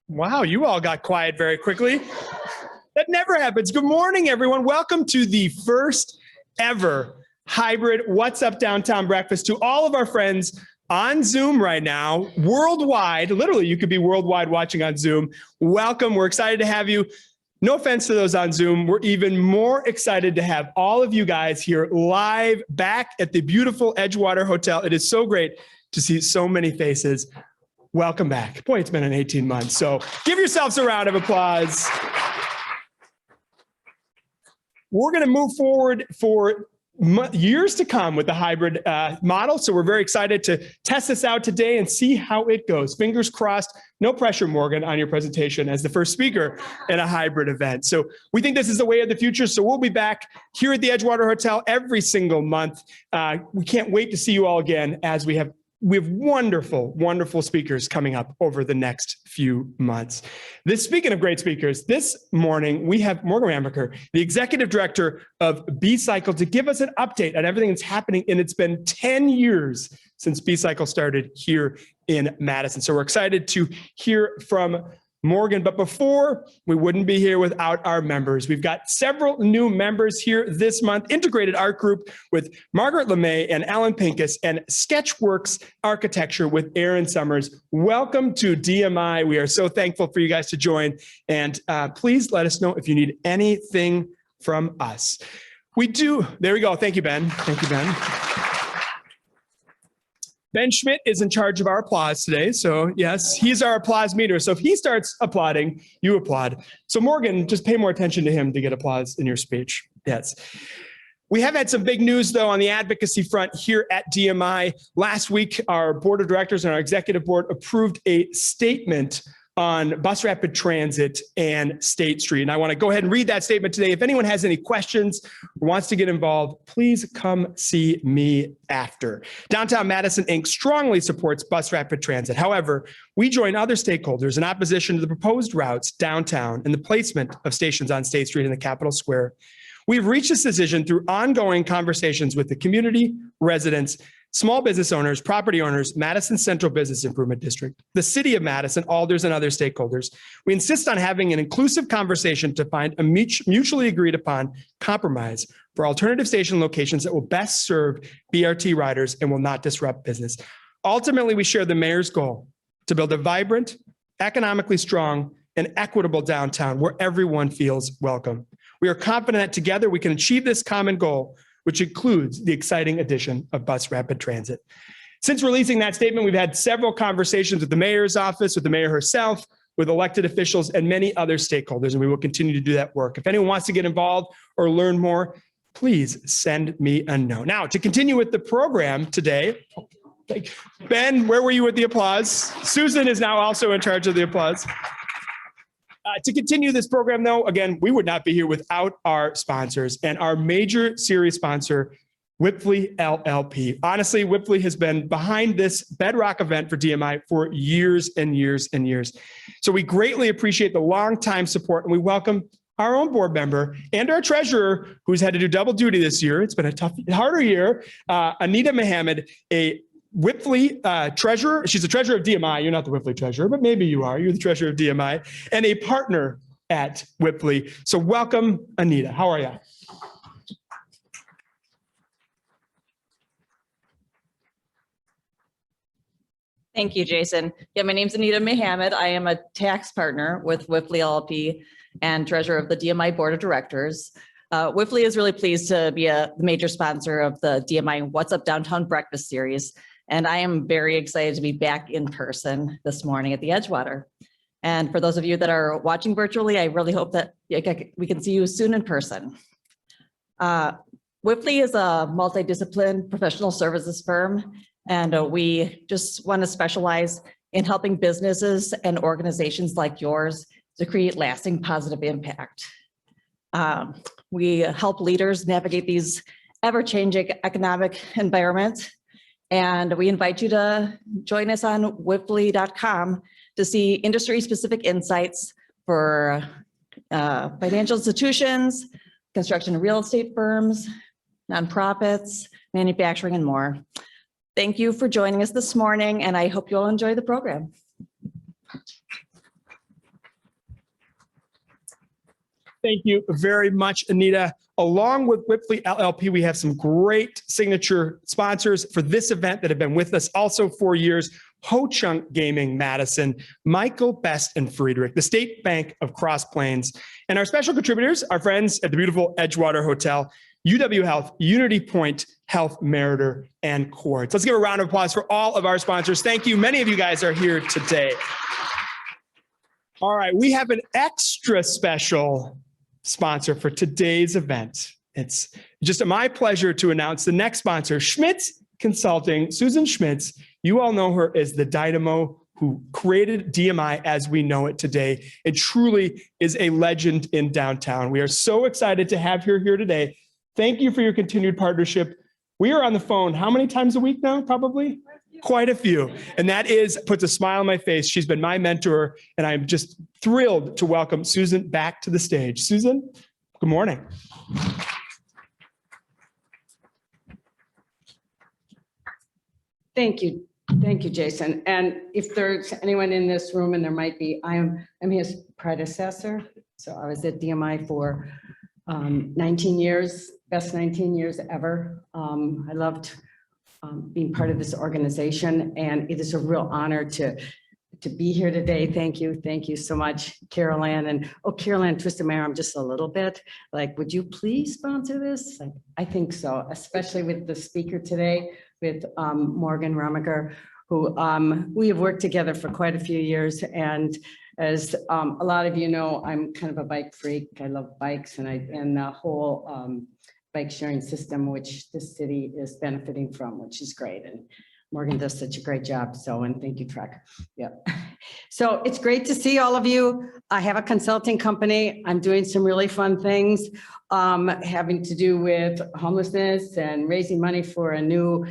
Wow, you all got quiet very quickly. That never happens. Good morning, everyone. Welcome to the first ever hybrid What's Up Downtown breakfast. To all of our friends on Zoom right now, worldwide, literally you could be worldwide watching on Zoom. Welcome. We're excited to have you. No offense to those on Zoom. We're even more excited to have all of you guys here live back at the beautiful Edgewater Hotel. It is so great to see so many faces. Welcome back. Boy, it's been an 18 months. So give yourselves a round of applause. We're going to move forward for years to come with the hybrid model. So we're very excited to test this out today and see how it goes. Fingers crossed. No pressure, Morgan, on your presentation as the first speaker in a hybrid event. So we think this is the way of the future. So we'll be back here at the Edgewater Hotel every single month. We can't wait to see you all again as we have wonderful, wonderful speakers coming up over the next few months. Speaking of great speakers, this morning we have Morgan Ramaker, the Executive Director of BCYCLE, to give us an update on everything that's happening. And it's been 10 years since BCYCLE started here in Madison. So we're excited to hear from Morgan, but before, we wouldn't be here without our members. We've got several new members here this month, Integrated Art Group with Margaret LeMay and Alan Pincus, and Sketchworks Architecture with Aaron Summers. Welcome to DMI. We are so thankful for you guys to join, and please let us know if you need anything from us. We do. There we go. Thank you, Ben. Thank you, Ben. Ben Schmidt is in charge of our applause today. So yes, he's our applause meter. So if he starts applauding, you applaud. So Morgan, just pay more attention to him to get applause in your speech. Yes. We have had some big news, though, on the advocacy front here at DMI. Last week, our board of directors and our executive board approved a statement on bus rapid transit and State Street. And I want to go ahead and read that statement today. If anyone has any questions or wants to get involved, please come see me after. Downtown Madison, Inc. strongly supports bus rapid transit. However, we join other stakeholders in opposition to the proposed routes downtown and the placement of stations on State Street in the Capitol Square. We've reached this decision through ongoing conversations with the community, residents, small business owners, property owners, Madison Central Business Improvement District, the City of Madison, alders, and other stakeholders. We insist on having an inclusive conversation to find a mutually agreed upon compromise for alternative station locations that will best serve BRT riders and will not disrupt business. Ultimately, we share the mayor's goal to build a vibrant, economically strong, and equitable downtown where everyone feels welcome. We are confident that together we can achieve this common goal, which includes the exciting addition of bus rapid transit. Since releasing that statement, we've had several conversations with the mayor's office, with the mayor herself, with elected officials, and many other stakeholders, and we will continue to do that work. If anyone wants to get involved or learn more, please send me a note. Now, to continue with the program today, Ben, where were you with the applause? Susan is now also in charge of the applause. To continue this program, though, again, we would not be here without our sponsors and our major series sponsor, Whipley LLP. Honestly, Whipley has been behind this bedrock event for DMI for years and years and years. So we greatly appreciate the longtime support, and we welcome our own board member and our treasurer, who's had to do double duty this year. It's been a harder year, Anita Mohammed, a Whipley treasurer. She's the treasurer of DMI. You're not the Whipley treasurer, but maybe you are. You're the treasurer of DMI and a partner at Whipley. So welcome, Anita. How are you? Thank you, Jason. Yeah, my name's Anita Mohammed. I am a tax partner with Whipley LLP and treasurer of the DMI board of directors. Whipley is really pleased to be the major sponsor of the DMI What's Up Downtown Breakfast Series. And I am very excited to be back in person this morning at the Edgewater. And for those of you that are watching virtually, I really hope that we can see you soon in person. Whipley is a multidisciplinary professional services firm, and we just want to specialize in helping businesses and organizations like yours to create lasting positive impact. We help leaders navigate these ever-changing economic environments. And we invite you to join us on whipley.com to see industry-specific insights for financial institutions, construction and real estate firms, nonprofits, manufacturing, and more. Thank you for joining us this morning, and I hope you all enjoy the program. Thank you very much, Anita. Along with Whipley LLP, we have some great signature sponsors for this event that have been with us also for years. Ho Chunk Gaming Madison, Michael, Best, and Friedrich, the State Bank of Cross Plains, and our special contributors, our friends at the beautiful Edgewater Hotel, UW Health, Unity Point Health, Meritor, and Quartz. Let's give a round of applause for all of our sponsors. Thank you. Many of you guys are here today. All right, we have an extra special sponsor for today's event. It's just my pleasure to announce the next sponsor, Schmitz Consulting. Susan Schmitz, you all know her as the dynamo who created DMI as we know it today. It truly is a legend in downtown. We are so excited to have her here today. Thank you for your continued partnership. We are on the phone how many times a week now? Probably quite a few. And that puts a smile on my face. She's been my mentor, and I'm just thrilled to welcome Susan back to the stage. Susan, good morning. Thank you. Thank you, Jason. And if there's anyone in this room, and there might be, I'm his predecessor. So I was at DMI for 19 years, best 19 years ever. I loved being part of this organization, and it is a real honor to be here today. Thank you. Thank you so much, Carol Ann. And Carol Ann twisted my arm just a little bit. Like, would you please sponsor this? Like, I think so, especially with the speaker today, with Morgan Ramaker, who we have worked together for quite a few years. And as a lot of you know, I'm kind of a bike freak. I love bikes, and the whole bike sharing system, which this city is benefiting from, which is great. And Morgan does such a great job. So, and thank you, Trek. Yeah. So it's great to see all of you. I have a consulting company. I'm doing some really fun things having to do with homelessness and raising money for a new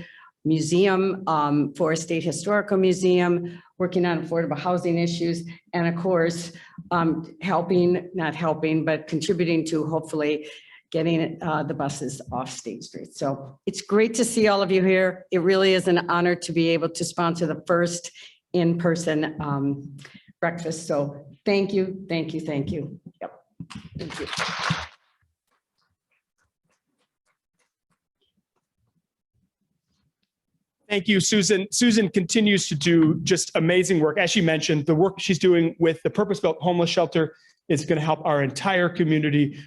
museum, for a state historical museum, working on affordable housing issues, and of course, not helping, but contributing to hopefully getting the buses off State Street. So it's great to see all of you here. It really is an honor to be able to sponsor the first in-person breakfast. So thank you, thank you, thank you. Yep. Thank you. Thank you, Susan. Susan continues to do just amazing work. As she mentioned, the work she's doing with the purpose-built homeless shelter is going to help our entire community,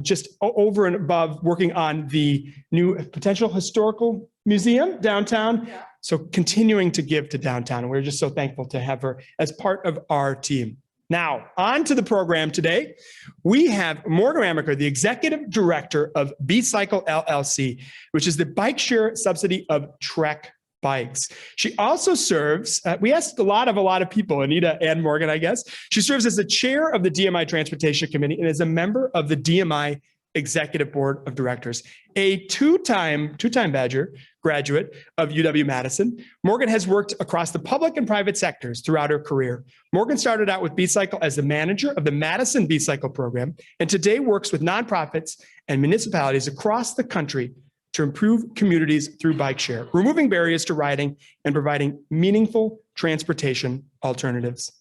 just over and above working on the new potential historical museum downtown. Yeah. So continuing to give to downtown. And we're just so thankful to have her as part of our team. Now, on to the program today. We have Morgan Ramaker, the Executive Director of BCYCLE LLC, which is the bike share subsidy of Trek Bikes. She also serves, we asked a lot of people, Anita and Morgan, I guess. She serves as the chair of the DMI Transportation Committee and is a member of the DMI Executive Board of Directors. A two-time Badger graduate of UW-Madison, Morgan has worked across the public and private sectors throughout her career. Morgan started out with BCYCLE as the manager of the Madison BCYCLE program, and today works with nonprofits and municipalities across the country to improve communities through bike share, removing barriers to riding and providing meaningful transportation alternatives.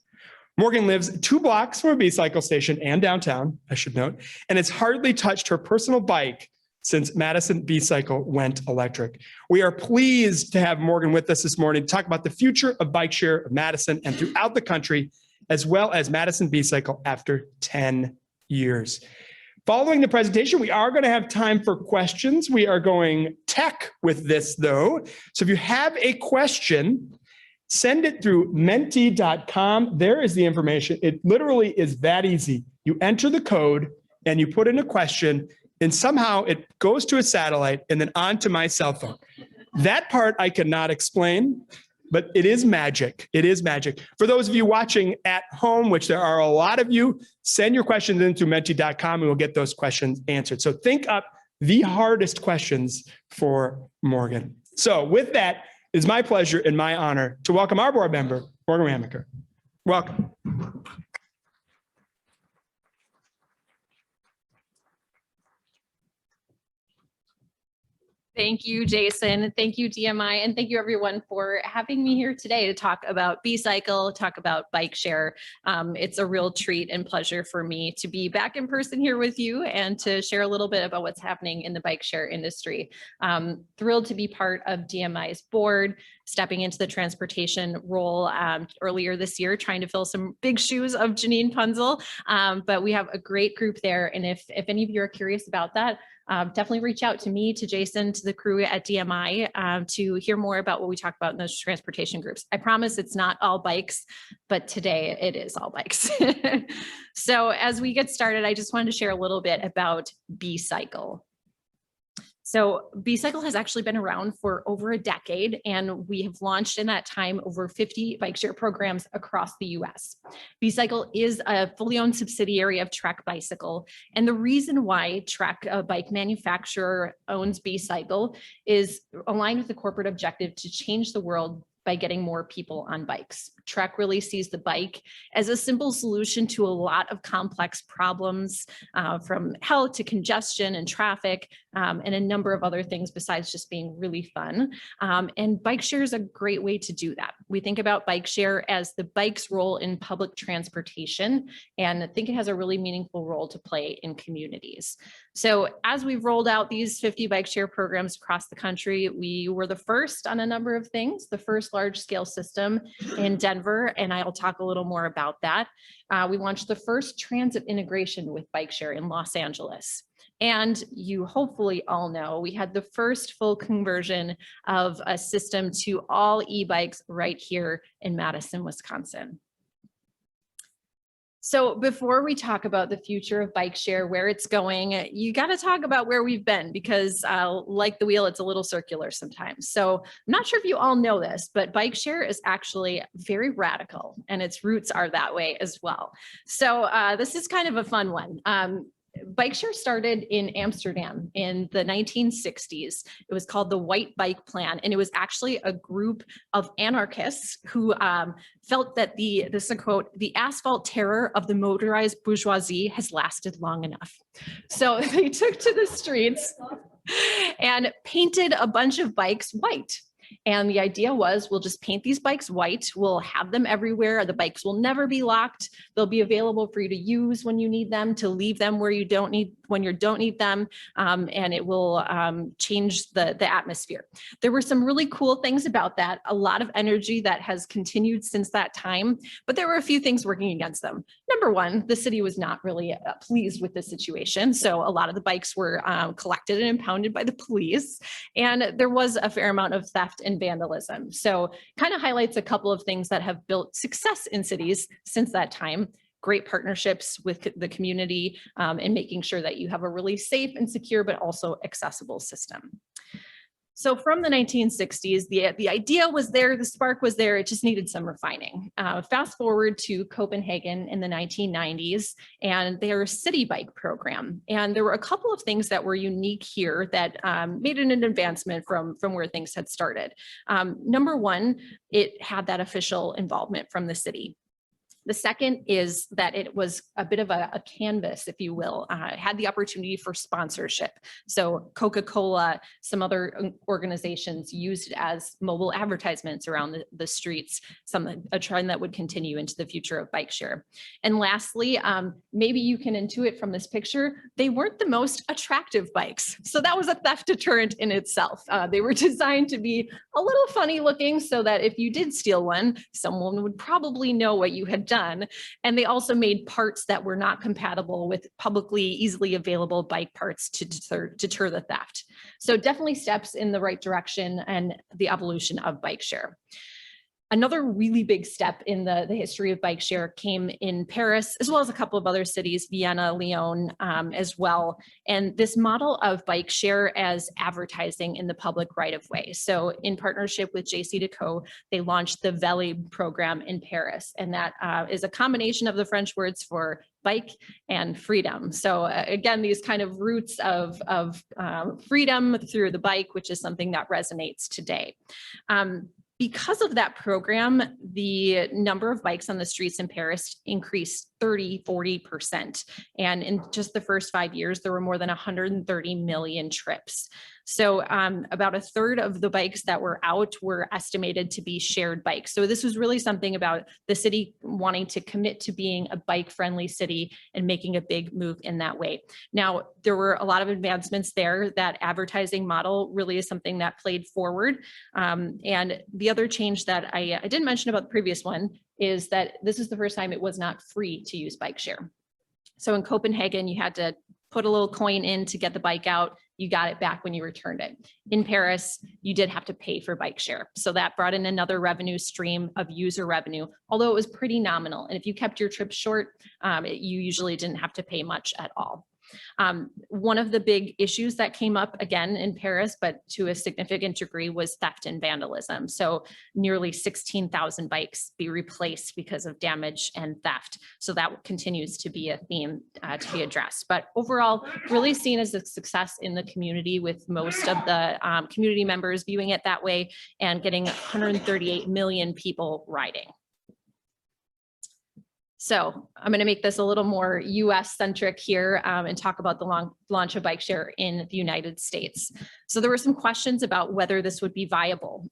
Morgan lives 2 blocks from a BCYCLE station and downtown, I should note, and has hardly touched her personal bike since Madison BCYCLE went electric. We are pleased to have Morgan with us this morning to talk about the future of bike share of Madison and throughout the country, as well as Madison BCYCLE after 10 years. Following the presentation, we are going to have time for questions. We are going tech with this, though. So if you have a question, send it through menti.com. There is the information. It literally is that easy. You enter the code and you put in a question, and somehow it goes to a satellite and then onto my cell phone. That part I cannot explain, but it is magic. It is magic. For those of you watching at home, which there are a lot of you, send your questions in through menti.com and we'll get those questions answered. So think up the hardest questions for Morgan. So with that, it's my pleasure and my honor to welcome our board member, Morgan Ramaker. Welcome. Thank you, Jason. Thank you, DMI, and thank you everyone for having me here today to talk about B-Cycle, talk about bike share. It's a real treat and pleasure for me to be back in person here with you and to share a little bit about what's happening in the bike share industry. Thrilled to be part of DMI's board, stepping into the transportation role earlier this year, trying to fill some big shoes of Janine Punzel. But we have a great group there. And if any of you are curious about that, definitely reach out to me, to Jason, to the crew at DMI to hear more about what we talk about in those transportation groups. I promise it's not all bikes, but today it is all bikes. So as we get started, I just wanted to share a little bit about B-Cycle. So B-Cycle has actually been around for over a decade, and we have launched in that time over 50 bike share programs across the US. B-Cycle is a fully owned subsidiary of Trek Bicycle. And the reason why Trek, a bike manufacturer, owns B-Cycle is aligned with the corporate objective to change the world by getting more people on bikes. Trek really sees the bike as a simple solution to a lot of complex problems, from health to congestion and traffic, and a number of other things besides just being really fun. And bike share is a great way to do that. We think about bike share as the bike's role in public transportation, and I think it has a really meaningful role to play in communities. So as we've rolled out these 50 bike share programs across the country, we were the first on a number of things, the first large scale system in Denver, and I'll talk a little more about that. We launched the first transit integration with bike share in Los Angeles. And you hopefully all know we had the first full conversion of a system to all e-bikes right here in Madison, Wisconsin. So before we talk about the future of bike share, where it's going, you got to talk about where we've been, because like the wheel, it's a little circular sometimes. So I'm not sure if you all know this, but bike share is actually very radical, and its roots are that way as well. So this is kind of a fun one. Bike share started in Amsterdam in the 1960s. It was called the White Bike Plan, and it was actually a group of anarchists who felt that this is a quote, "the asphalt terror of the motorized bourgeoisie has lasted long enough." So they took to the streets and painted a bunch of bikes white. And the idea was, we'll just paint these bikes white. We'll have them everywhere. The bikes will never be locked. They'll be available for you to use when you need them, to leave them where you don't need, when you don't need them. And it will change the atmosphere. There were some really cool things about that. A lot of energy that has continued since that time, but there were a few things working against them. Number one, the city was not really pleased with the situation. So a lot of the bikes were collected and impounded by the police. And there was a fair amount of theft and vandalism. So kind of highlights a couple of things that have built success in cities since that time. Great partnerships with the community, and making sure that you have a really safe and secure, but also accessible system. So from the 1960s, the idea was there, the spark was there, it just needed some refining. Fast forward to Copenhagen in the 1990s, and their city bike program. And there were a couple of things that were unique here that made it an advancement from where things had started. Number one, it had that official involvement from the city. The second is that it was a bit of a canvas, if you will. It had the opportunity for sponsorship. So Coca-Cola, some other organizations used it as mobile advertisements around the streets, a trend that would continue into the future of bike share. And lastly, maybe you can intuit from this picture, they weren't the most attractive bikes. So that was a theft deterrent in itself. They were designed to be a little funny looking so that if you did steal one, someone would probably know what you had done. And they also made parts that were not compatible with publicly easily available bike parts to deter the theft. So definitely steps in the right direction and the evolution of bike share. Another really big step in the history of bike share came in Paris, as well as a couple of other cities, Vienna, Lyon, as well. And this model of bike share as advertising in the public right of way. So in partnership with JCDecaux, they launched the Vele program in Paris. And that is a combination of the French words for bike and freedom. So again, these kind of roots of freedom through the bike, which is something that resonates today. Because of that program, the number of bikes on the streets in Paris increased 30–40%. And in just the first 5 years, there were more than 130 million trips. So about a third of the bikes that were out were estimated to be shared bikes. So this was really something about the city wanting to commit to being a bike-friendly city and making a big move in that way. Now, there were a lot of advancements there. That advertising model really is something that played forward. And the other change that I didn't mention about the previous one is that this is the first time it was not free to use bike share. So in Copenhagen, you had to put a little coin in to get the bike out. You got it back when you returned it. In Paris, you did have to pay for bike share. So that brought in another revenue stream of user revenue, although it was pretty nominal. And if you kept your trip short, you usually didn't have to pay much at all. One of the big issues that came up again in Paris, but to a significant degree, was theft and vandalism. So nearly 16,000 bikes be replaced because of damage and theft. So that continues to be a theme to be addressed. But overall, really seen as a success in the community, with most of the community members viewing it that way and getting 138 million people riding. So I'm going to make this a little more US centric here and talk about the launch of bike share in the United States. So there were some questions about whether this would be viable.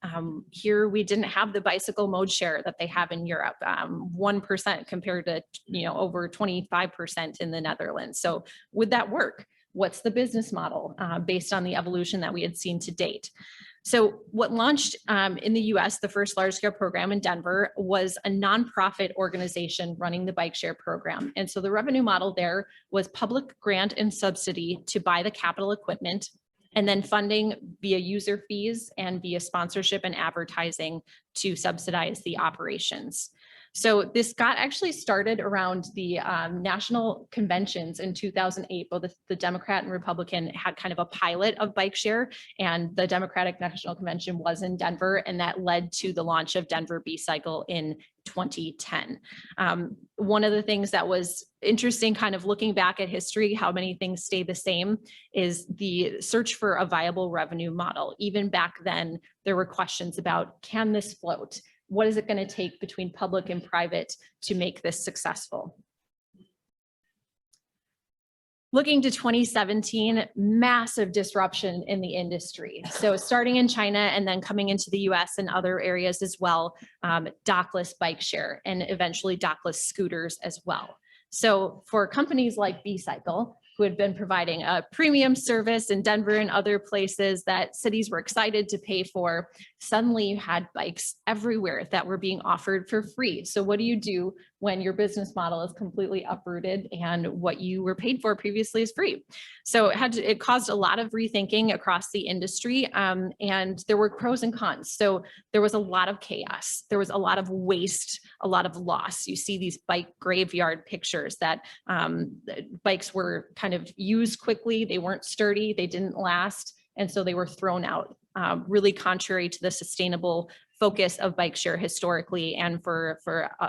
Here we didn't have the bicycle mode share that they have in Europe, 1% compared to over 25% in the Netherlands. So would that work? What's the business model based on the evolution that we had seen to date? So what launched in the US, the first large scale program in Denver, was a nonprofit organization running the bike share program. And so the revenue model there was public grant and subsidy to buy the capital equipment, and then funding via user fees and via sponsorship and advertising to subsidize the operations. So this got actually started around the national conventions in 2008. Both the Democrat and Republican had kind of a pilot of bike share, and the Democratic National Convention was in Denver, and that led to the launch of Denver BCYCLE in 2010. One of the things that was interesting, kind of looking back at history, how many things stay the same, is the search for a viable revenue model. Even back then, there were questions about, can this float? What is it going to take between public and private to make this successful? Looking to 2017, massive disruption in the industry. So starting in China and then coming into the US and other areas as well, dockless bike share and eventually dockless scooters as well. So for companies like BCYCLE, who had been providing a premium service in Denver and other places that cities were excited to pay for, suddenly you had bikes everywhere that were being offered for free. So what do you do when your business model is completely uprooted and what you were paid for previously is free? So it caused a lot of rethinking across the industry, and there were pros and cons. So there was a lot of chaos. There was a lot of waste, a lot of loss. You see these bike graveyard pictures that bikes were kind of used quickly. They weren't sturdy. They didn't last. And so they were thrown out, really contrary to the sustainable focus of bike share historically and for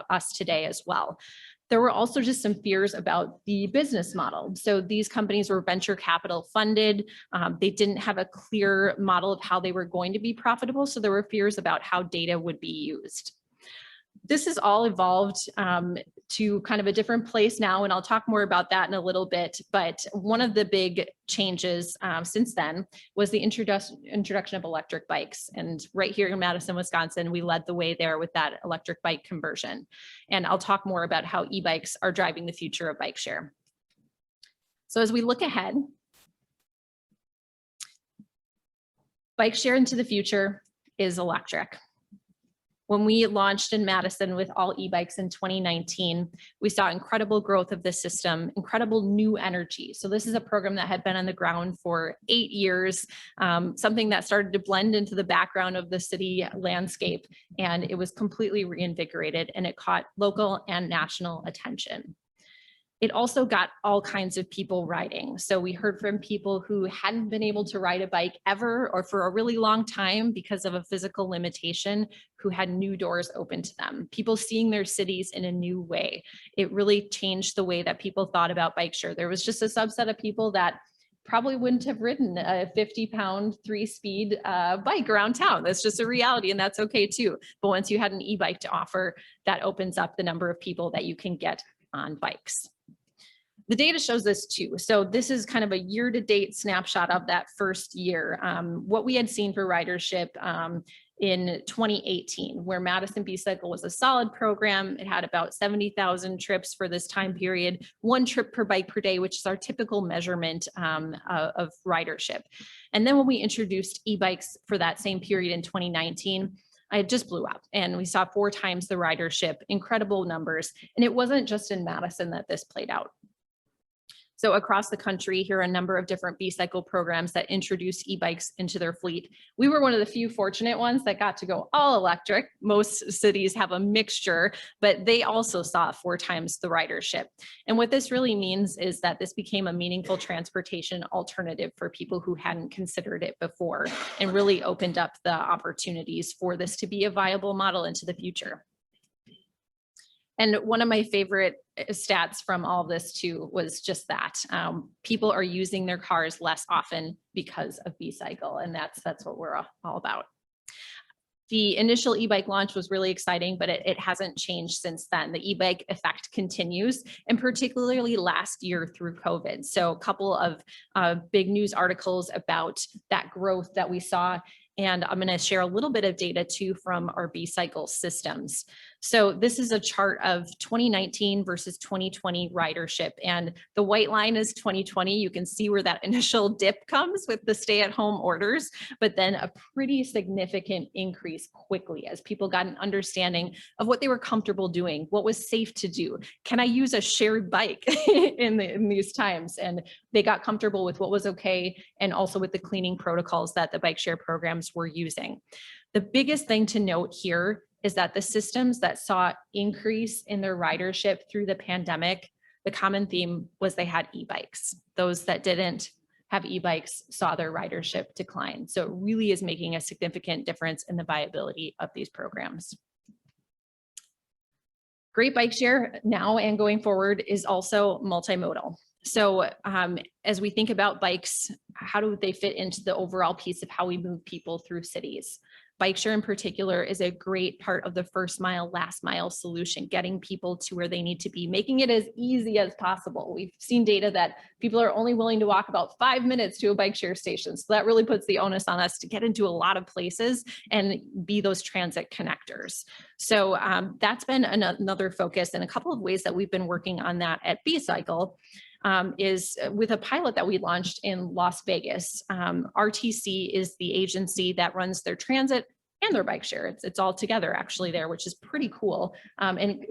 us today as well. There were also just some fears about the business model. So these companies were venture capital funded. They didn't have a clear model of how they were going to be profitable. So there were fears about how data would be used. This has all evolved to kind of a different place now, and I'll talk more about that in a little bit. But one of the big changes since then was the introduction of electric bikes. And right here in Madison, Wisconsin, we led the way there with that electric bike conversion. And I'll talk more about how e-bikes are driving the future of bike share. So as we look ahead, bike share into the future is electric. When we launched in Madison with all e-bikes in 2019, we saw incredible growth of the system, incredible new energy. So this is a program that had been on the ground for 8 years, something that started to blend into the background of the city landscape, and it was completely reinvigorated, and it caught local and national attention. It also got all kinds of people riding. So we heard from people who hadn't been able to ride a bike ever or for a really long time because of a physical limitation, who had new doors open to them. People seeing their cities in a new way. It really changed the way that people thought about bike share. There was just a subset of people that probably wouldn't have ridden a 50-pound 3-speed bike around town. That's just a reality, and that's okay too. But once you had an e-bike to offer, that opens up the number of people that you can get on bikes. The data shows this too. So this is kind of a year-to-date snapshot of that first year. What we had seen for ridership in 2018, where Madison BCYCLE was a solid program. It had about 70,000 trips for this time period, 1 trip per bike per day, which is our typical measurement of ridership. And then when we introduced e-bikes for that same period in 2019, it just blew up and we saw 4 times the ridership, incredible numbers. And it wasn't just in Madison that this played out. So across the country, here are a number of different BCYCLE programs that introduced e-bikes into their fleet. We were one of the few fortunate ones that got to go all electric. Most cities have a mixture, but they also saw 4 times the ridership. And what this really means is that this became a meaningful transportation alternative for people who hadn't considered it before, and really opened up the opportunities for this to be a viable model into the future. And one of my favorite stats from all of this too was just that people are using their cars less often because of BCYCLE, and that's what we're all about. The initial e-bike launch was really exciting, but it hasn't changed since then. The e-bike effect continues, and particularly last year through COVID. So a couple of big news articles about that growth that we saw. And I'm going to share a little bit of data too from our BCYCLE systems. So this is a chart of 2019 versus 2020 ridership. And the white line is 2020. You can see where that initial dip comes with the stay-at-home orders, but then a pretty significant increase quickly as people got an understanding of what they were comfortable doing, what was safe to do. Can I use a shared bike in these times? And they got comfortable with what was okay, and also with the cleaning protocols that the bike share programs were using. The biggest thing to note here is that the systems that saw increase in their ridership through the pandemic, the common theme was they had e-bikes. Those that didn't have e-bikes saw their ridership decline. So it really is making a significant difference in the viability of these programs. Great bike share now and going forward is also multimodal. So as we think about bikes, how do they fit into the overall piece of how we move people through cities? Bike share in particular is a great part of the first mile, last mile solution, getting people to where they need to be, making it as easy as possible. We've seen data that people are only willing to walk about 5 minutes to a bike share station. So that really puts the onus on us to get into a lot of places and be those transit connectors. So that's been another focus, and a couple of ways that we've been working on that at BCYCLE. Is with a pilot that we launched in Las Vegas. RTC is the agency that runs their transit and their bike share. It's all together actually there, which is pretty cool. And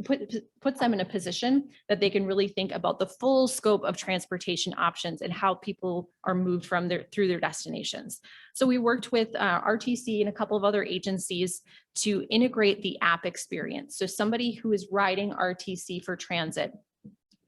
puts them in a position that they can really think about the full scope of transportation options and how people are moved from through their destinations. So we worked with RTC and a couple of other agencies to integrate the app experience. So somebody who is riding RTC for transit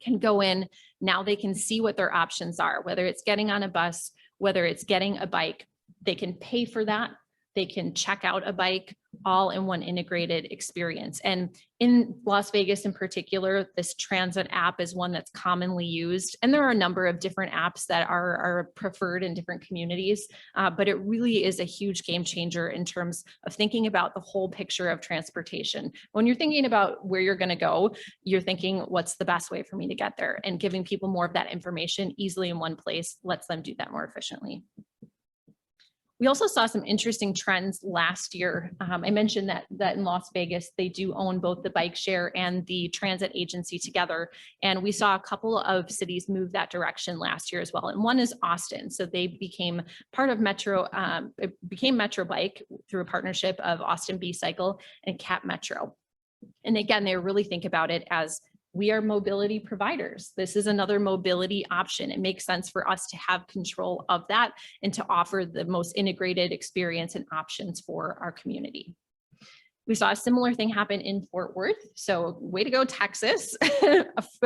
can go in, now they can see what their options are, whether it's getting on a bus, whether it's getting a bike, they can pay for that. They can check out a bike, all in one integrated experience. And in Las Vegas in particular, this transit app is one that's commonly used. And there are a number of different apps that are preferred in different communities, but it really is a huge game changer in terms of thinking about the whole picture of transportation. When you're thinking about where you're gonna go, you're thinking, what's the best way for me to get there? And giving people more of that information easily in one place lets them do that more efficiently. We also saw some interesting trends last year. I mentioned that in Las Vegas, they do own both the bike share and the transit agency together. And we saw a couple of cities move that direction last year as well. And one is Austin. So they became part of Metro, it became Metro Bike through a partnership of Austin BCYCLE and Cap Metro. And again, they really think about it as, we are mobility providers. This is another mobility option. It makes sense for us to have control of that and to offer the most integrated experience and options for our community. We saw a similar thing happen in Fort Worth. So way to go, Texas,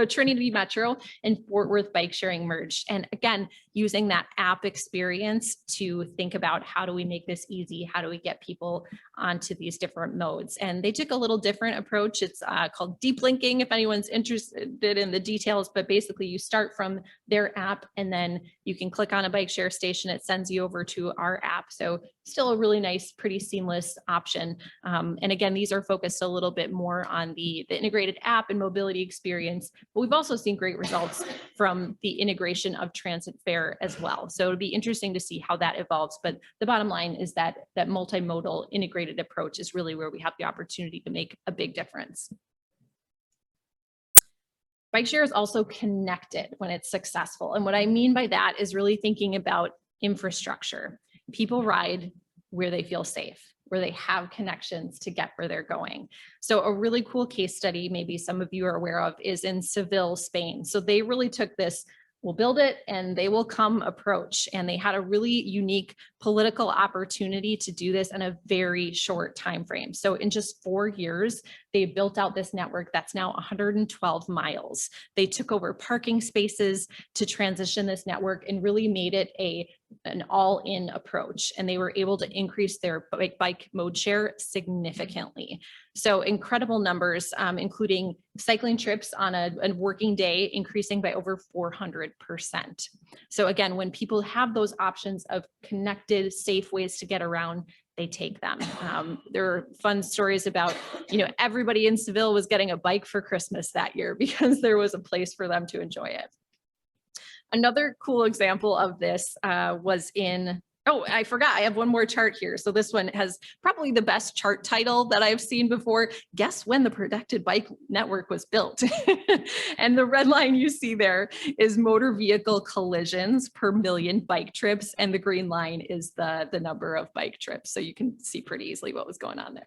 Trinity Metro and Fort Worth bike sharing merged. And again, using that app experience to think about how do we make this easy? How do we get people onto these different modes? And they took a little different approach. It's called deep linking, if anyone's interested in the details, but basically you start from their app and then you can click on a bike share station. It sends you over to our app. So still a really nice, pretty seamless option. And again, these are focused a little bit more on the integrated app and mobility experience, but we've also seen great results from the integration of transit fare as well. So it'll be interesting to see how that evolves. But the bottom line is that multimodal integrated approach is really where we have the opportunity to make a big difference. Bike share is also connected when it's successful. And what I mean by that is really thinking about infrastructure. People ride where they feel safe, where they have connections to get where they're going. So a really cool case study, maybe some of you are aware of, is in Seville, Spain. So they really took this, we'll build it and they will come approach. And they had a really unique political opportunity to do this in a very short time frame. So in just 4 years, they built out this network that's now 112 miles. They took over parking spaces to transition this network and really made it an all-in approach. And they were able to increase their bike mode share significantly. So incredible numbers, including cycling trips on a working day, increasing by over 400%. So again, when people have those options of connected, safe ways to get around, they take them. There are fun stories about, everybody in Seville was getting a bike for Christmas that year because there was a place for them to enjoy it. Another cool example of this was in, oh, I forgot, I have one more chart here. So this one has probably the best chart title that I've seen before. Guess when the protected bike network was built? And the red line you see there is motor vehicle collisions per million bike trips. And the green line is the number of bike trips. So you can see pretty easily what was going on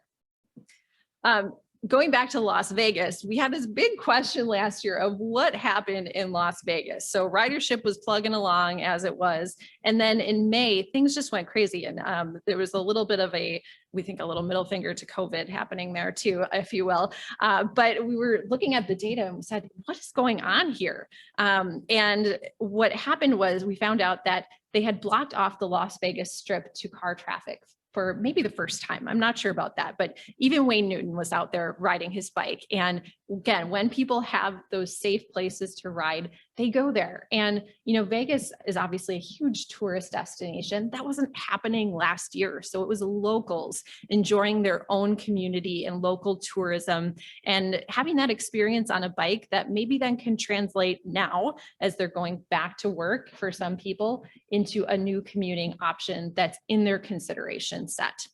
there. Going back to Las Vegas, we had this big question last year of what happened in Las Vegas. So ridership was plugging along as it was. And then in May, things just went crazy. And there was a little bit of we think a little middle finger to COVID happening there too, if you will. But we were looking at the data and we said, what is going on here? And what happened was we found out that they had blocked off the Las Vegas Strip to car traffic for maybe the first time. I'm not sure about that, but even Wayne Newton was out there riding his bike. And again, when people have those safe places to ride, they go there. And, Vegas is obviously a huge tourist destination. That wasn't happening last year. So it was locals enjoying their own community and local tourism and having that experience on a bike that maybe then can translate now as they're going back to work for some people into a new commuting option that's in their consideration set.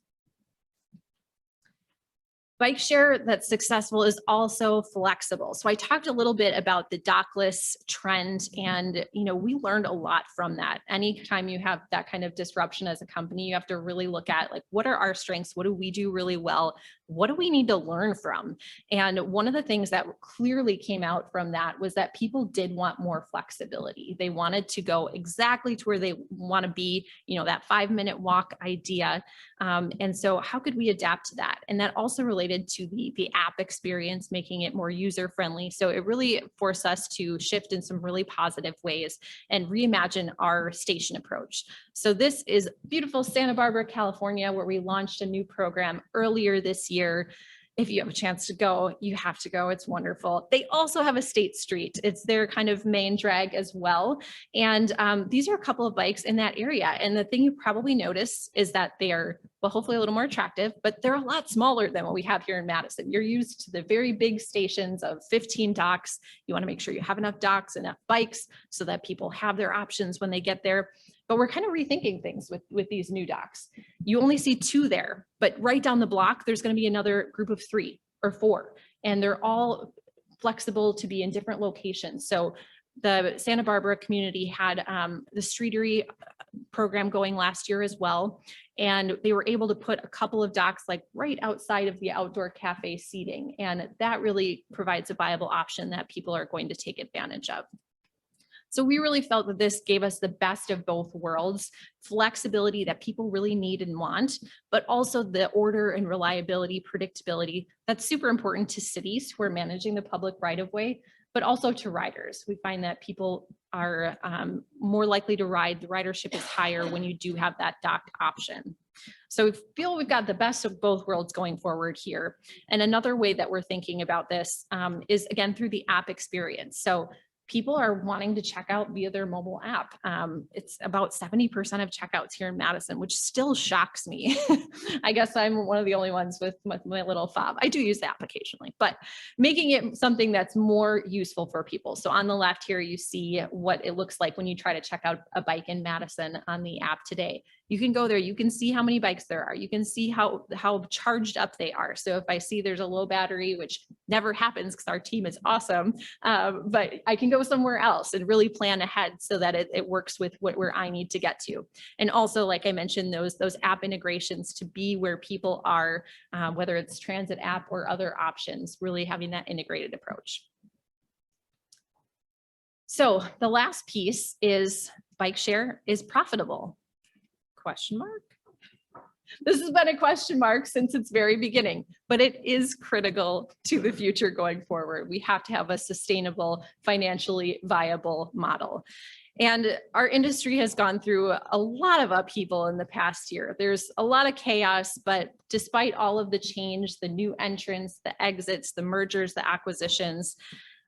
Bike share that's successful is also flexible. So I talked a little bit about the dockless trend and, we learned a lot from that. Anytime you have that kind of disruption as a company, you have to really look at what are our strengths? What do we do really well? What do we need to learn from? And one of the things that clearly came out from that was that people did want more flexibility. They wanted to go exactly to where they want to be, that 5-minute walk idea. And so how could we adapt to that? And that also related to the app experience, making it more user-friendly. So it really forced us to shift in some really positive ways and reimagine our station approach. So this is beautiful Santa Barbara, California, where we launched a new program earlier this year. If you have a chance to go, you have to go. It's wonderful. They also have a State Street. It's their kind of main drag as well. And these are a couple of bikes in that area. And the thing you probably notice is that they are, well, hopefully a little more attractive, but they're a lot smaller than what we have here in Madison. You're used to the very big stations of 15 docks. You want to make sure you have enough docks, enough bikes so that people have their options when they get there. But we're kind of rethinking things with these new docks. You only see 2 there, but right down the block, there's going to be another group of 3 or 4, and they're all flexible to be in different locations. So the Santa Barbara community had the Streetery program going last year as well. And they were able to put a couple of docks right outside of the outdoor cafe seating. And that really provides a viable option that people are going to take advantage of. So we really felt that this gave us the best of both worlds, flexibility that people really need and want, but also the order and reliability, predictability that's super important to cities who are managing the public right of way, but also to riders. We find that people are more likely to ride. The ridership is higher when you do have that docked option. So we feel we've got the best of both worlds going forward here. And another way that we're thinking about this is, again, through the app experience. So people are wanting to check out via their mobile app. It's about 70% of checkouts here in Madison, which still shocks me. I guess I'm one of the only ones with my little fob. I do use the app occasionally, but making it something that's more useful for people. So on the left here, you see what it looks like when you try to check out a bike in Madison on the app today. You can go there, you can see how many bikes there are. You can see how charged up they are. So if I see there's a low battery, which never happens because our team is awesome, but I can go somewhere else and really plan ahead so that it works with where I need to get to. And also, like I mentioned, those app integrations to be where people are, whether it's transit app or other options, really having that integrated approach. So the last piece is bike share is profitable. Question mark? This has been a question mark since its very beginning, but it is critical to the future going forward. We have to have a sustainable, financially viable model. And our industry has gone through a lot of upheaval in the past year. There's a lot of chaos, but despite all of the change, the new entrants, the exits, the mergers, the acquisitions,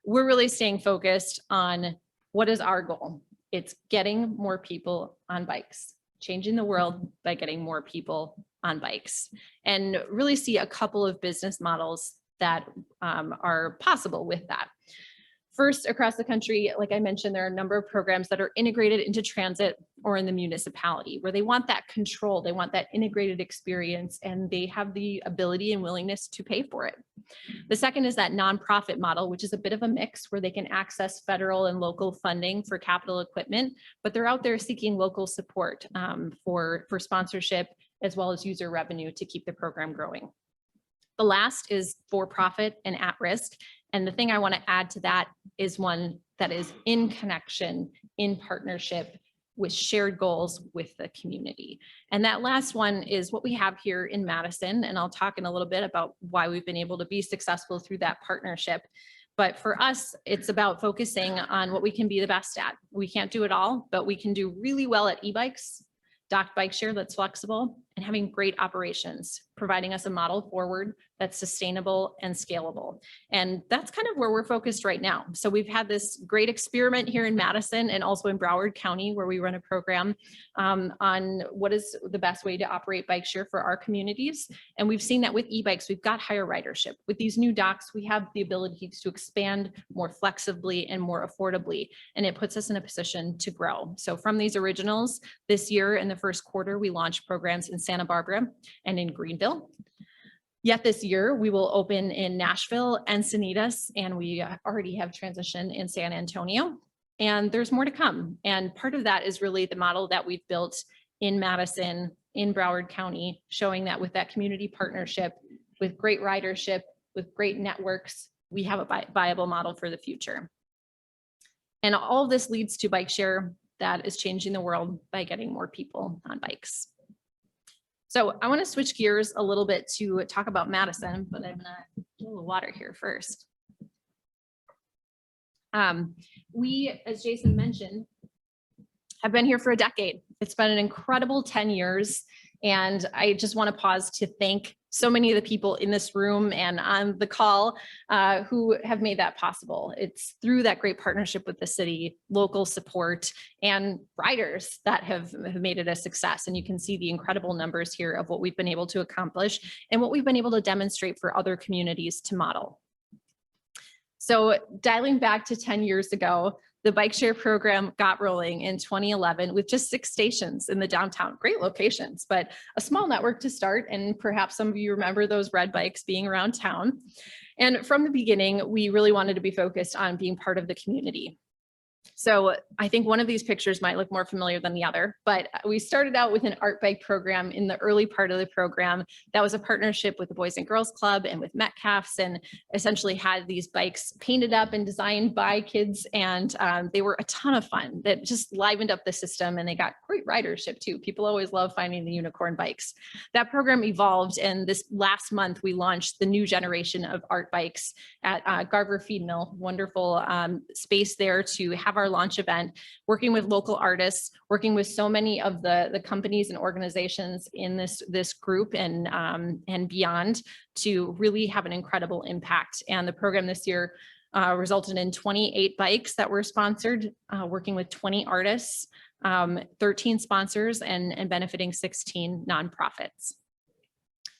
we're really staying focused on what is our goal. It's getting more people on bikes. Changing the world by getting more people on bikes, and really see a couple of business models that are possible with that. First, across the country, like I mentioned, there are a number of programs that are integrated into transit or in the municipality where they want that control, they want that integrated experience, and they have the ability and willingness to pay for it. The second is that nonprofit model, which is a bit of a mix where they can access federal and local funding for capital equipment, but they're out there seeking local support for sponsorship as well as user revenue to keep the program growing. The last is for-profit and at risk. And the thing I want to add to that is one that is in connection, in partnership with shared goals with the community. And that last one is what we have here in Madison. And I'll talk in a little bit about why we've been able to be successful through that partnership. But for us, it's about focusing on what we can be the best at. We can't do it all, but we can do really well at e-bikes, docked bike share that's flexible, and having great operations, providing us a model forward that's sustainable and scalable. And that's kind of where we're focused right now. So we've had this great experiment here in Madison and also in Broward County, where we run a program on what is the best way to operate bike share for our communities. And we've seen that with e-bikes, we've got higher ridership. With these new docks, we have the ability to expand more flexibly and more affordably, and it puts us in a position to grow. So from these originals, this year in the first quarter, we launched programs in Santa Barbara and in Greenville. Yet this year, we will open in Nashville, Encinitas, and we already have transition in San Antonio. And there's more to come. And part of that is really the model that we've built in Madison, in Broward County, showing that with that community partnership, with great ridership, with great networks, we have a viable model for the future. And all of this leads to bike share that is changing the world by getting more people on bikes. So I want to switch gears a little bit to talk about Madison, but I'm gonna get a little water here first. We, as Jason mentioned, have been here for a decade. It's been an incredible 10 years. And I just want to pause to thank so many of the people in this room and on the call who have made that possible. It's through that great partnership with the city, local support, and riders that have made it a success. And you can see the incredible numbers here of what we've been able to accomplish and what we've been able to demonstrate for other communities to model. So dialing back to 10 years ago, the bike share program got rolling in 2011 with just 6 stations in the downtown, great locations, but a small network to start. And perhaps some of you remember those red bikes being around town. And from the beginning, we really wanted to be focused on being part of the community. So I think one of these pictures might look more familiar than the other, but we started out with an art bike program in the early part of the program. That was a partnership with the Boys and Girls Club and with Metcalf's, and essentially had these bikes painted up and designed by kids. And they were a ton of fun that just livened up the system, and they got great ridership too. People always love finding the unicorn bikes. That program evolved, and this last month we launched the new generation of art bikes at Garver Feed Mill. Wonderful space there to have our our launch event, working with local artists, working with so many of the companies and organizations in this group and beyond to really have an incredible impact. And the program this year resulted in 28 bikes that were sponsored, working with 20 artists, 13 sponsors, and benefiting 16 nonprofits.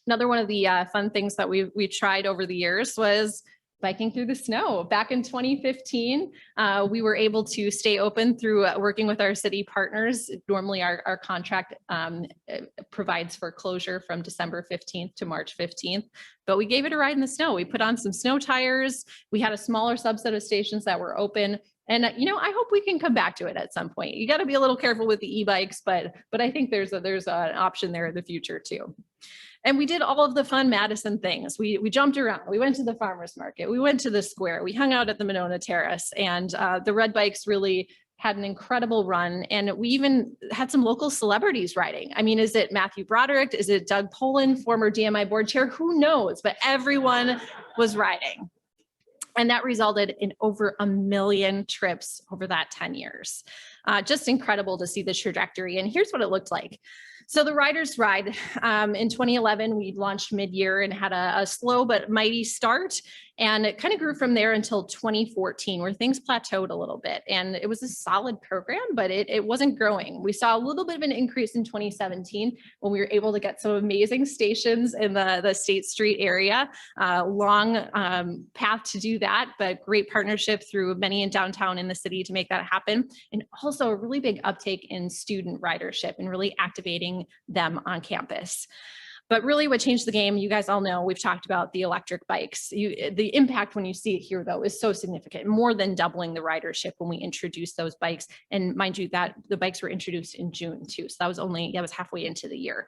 Another one of the fun things that we tried over the years was biking through the snow. Back in 2015, we were able to stay open through working with our city partners. Normally our contract provides for closure from December 15th to March 15th, but we gave it a ride in the snow. We put on some snow tires. We had a smaller subset of stations that were open. And, I hope we can come back to it at some point. You got to be a little careful with the e-bikes, but I think there's an option there in the future too. And we did all of the fun Madison things. We jumped around. We went to the farmer's market. We went to the square. We hung out at the Monona Terrace, and the red bikes really had an incredible run. And we even had some local celebrities riding. I mean, is it Matthew Broderick? Is it Doug Poland, former DMI board chair? Who knows? But everyone was riding. And that resulted in over 1 million trips over that 10 years. Just incredible to see the trajectory. And here's what it looked like. So the Riders Ride, in 2011, we launched mid-year and had a slow but mighty start. And it kind of grew from there until 2014, where things plateaued a little bit. And it was a solid program, but it wasn't growing. We saw a little bit of an increase in 2017 when we were able to get some amazing stations in the State Street area. Long path to do that, but great partnership through many in downtown in the city to make that happen. And also a really big uptake in student ridership and really activating them on campus. But really what changed the game, you guys all know, we've talked about the electric bikes. The impact when you see it here though is so significant, more than doubling the ridership when we introduced those bikes. And mind you, that the bikes were introduced in June too. So that was halfway into the year.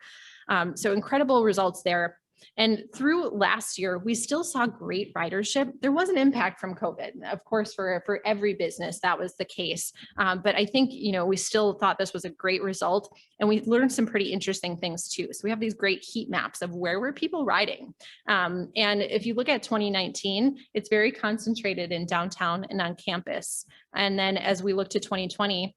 So incredible results there. And through last year, we still saw great ridership. There was an impact from COVID. Of course, for every business, that was the case. But I think, we still thought this was a great result. And we learned some pretty interesting things too. So we have these great heat maps of where were people riding. And if you look at 2019, it's very concentrated in downtown and on campus. And then as we look to 2020,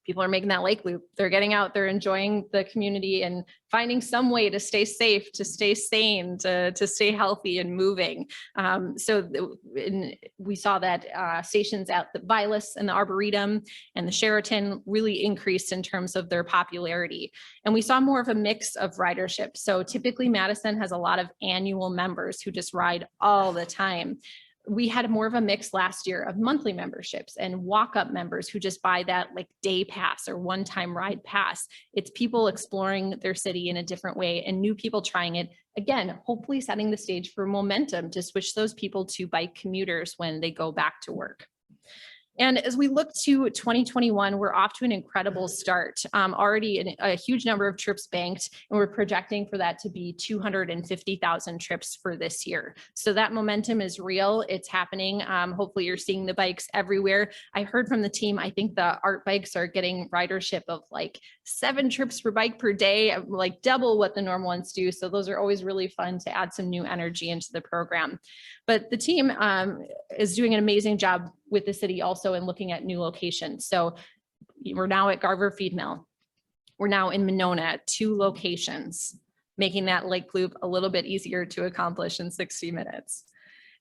people are making that lake loop. They're getting out, they're enjoying the community and finding some way to stay safe, to stay sane, to stay healthy and moving. We saw that stations at the Vilas and the Arboretum and the Sheraton really increased in terms of their popularity. And we saw more of a mix of ridership. So typically Madison has a lot of annual members who just ride all the time. We had more of a mix last year of monthly memberships and walk-up members who just buy that like day pass or one-time ride pass. It's people exploring their city in a different way and new people trying it. Again, hopefully setting the stage for momentum to switch those people to bike commuters when they go back to work. And as we look to 2021, we're off to an incredible start. Already a huge number of trips banked, and we're projecting for that to be 250,000 trips for this year. So that momentum is real. It's happening. Hopefully you're seeing the bikes everywhere. I heard from the team, I think the art bikes are getting ridership of like 7 trips per bike per day, like double what the normal ones do. So those are always really fun to add some new energy into the program. But the team is doing an amazing job with the city also in looking at new locations. So we're now at Garver Feed Mill. We're now in Monona at 2 locations, making that lake loop a little bit easier to accomplish in 60 minutes.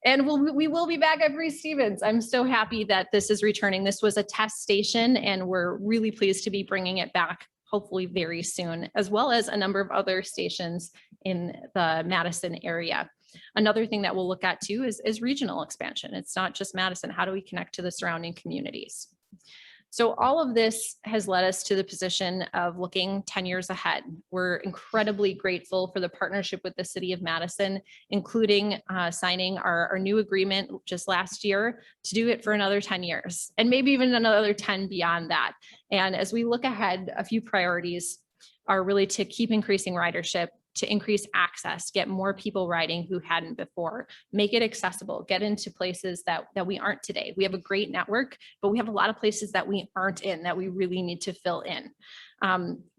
And we will be back at Breeze Stevens. I'm so happy that this is returning. This was a test station and we're really pleased to be bringing it back hopefully very soon, as well as a number of other stations in the Madison area. Another thing that we'll look at too is regional expansion. It's not just Madison. How do we connect to the surrounding communities? So all of this has led us to the position of looking 10 years ahead. We're incredibly grateful for the partnership with the city of Madison, including signing our new agreement just last year to do it for another 10 years and maybe even another 10 beyond that. And as we look ahead, a few priorities are really to keep increasing ridership, to increase access, get more people riding who hadn't before, make it accessible, get into places that we aren't today. We have a great network, but we have a lot of places that we aren't in that we really need to fill in.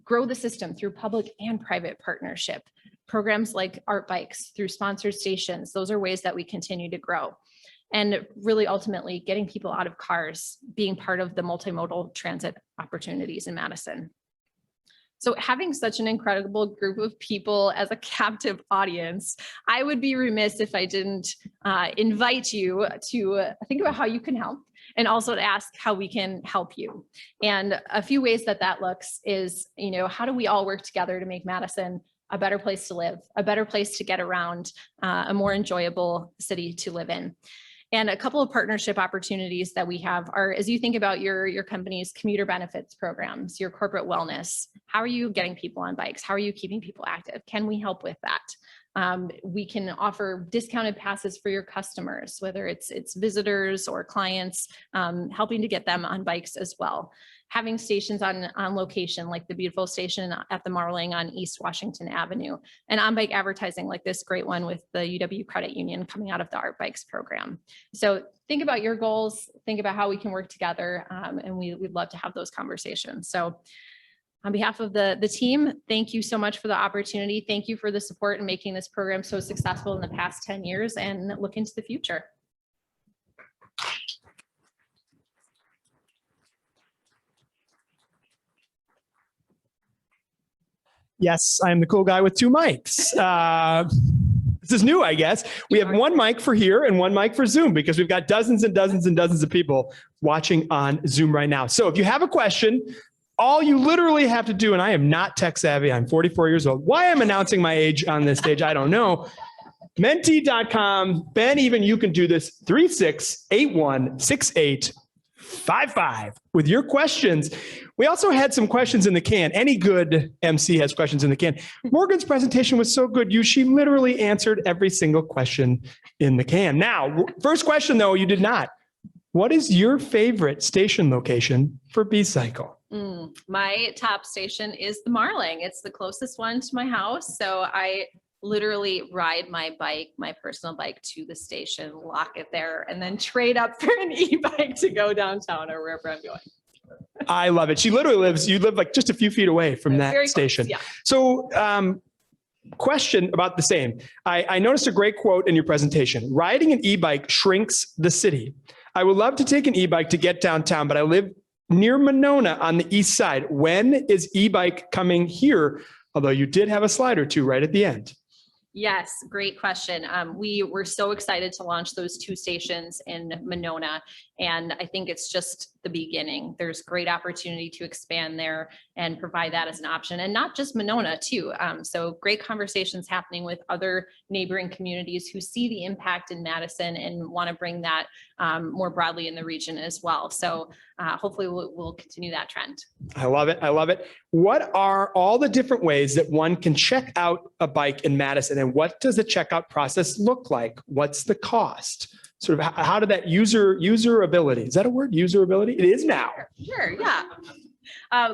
Grow the system through public and private partnership. Programs like art bikes through sponsored stations, those are ways that we continue to grow. and really ultimately getting people out of cars, being part of the multimodal transit opportunities in Madison. So having such an incredible group of people as a captive audience, I would be remiss if I didn't invite you to think about how you can help, and also to ask how we can help you. And a few ways that that looks is, how do we all work together to make Madison a better place to live, a better place to get around, a more enjoyable city to live in? And a couple of partnership opportunities that we have are, as you think about your company's commuter benefits programs, your corporate wellness, how are you getting people on bikes? How are you keeping people active? Can we help with that? We can offer discounted passes for your customers, whether it's visitors or clients, helping to get them on bikes as well. Having stations on location, like the beautiful station at the Marling on East Washington Avenue, and on-bike advertising like this great one with the UW Credit Union coming out of the Art Bikes program. So think about your goals, think about how we can work together, and we'd love to have those conversations. So on behalf of the team, thank you so much for the opportunity. Thank you for the support in making this program so successful in the past 10 years, and look into the future. Yes, I'm the cool guy with two mics. This is new, I guess. We have one mic for here and one mic for Zoom because we've got dozens and dozens and dozens of people watching on Zoom right now. So if you have a question, all you literally have to do, and I am not tech savvy, I'm 44 years old. Why I'm announcing my age on this stage, I don't know. Menti.com, Ben, even you can do this, 36816855 with your questions. We also had some questions in the can. Any good MC has questions in the can. Morgan's presentation was so good. She literally answered every single question in the can. Now, first question though, you did not. What is your favorite station location for B-Cycle? My top station is the Marling. It's the closest one to my house. So I literally ride my bike, my personal bike, to the station, lock it there, and then trade up for an e-bike to go downtown or wherever I'm going. I love it. You live like just a few feet away from that Very station. close, yeah. So question about the same. I noticed a great quote in your presentation. Riding an e-bike shrinks the city. I would love to take an e-bike to get downtown, but I live near Monona on the east side. When is e-bike coming here? Although you did have a slide or two right at the end. Yes, great question. We were so excited to launch those two stations in Monona, and I think it's just the beginning. There's great opportunity to expand there and provide that as an option, and not just Monona too. So great conversations happening with other neighboring communities who see the impact in Madison and want to bring that more broadly in the region as well. So hopefully we'll continue that trend. I love it. I love it. What are all the different ways that one can check out a bike in Madison, and what does the checkout process look like? What's the cost? Sort of how did that userability, is that a word? Userability? It is now. Sure, yeah.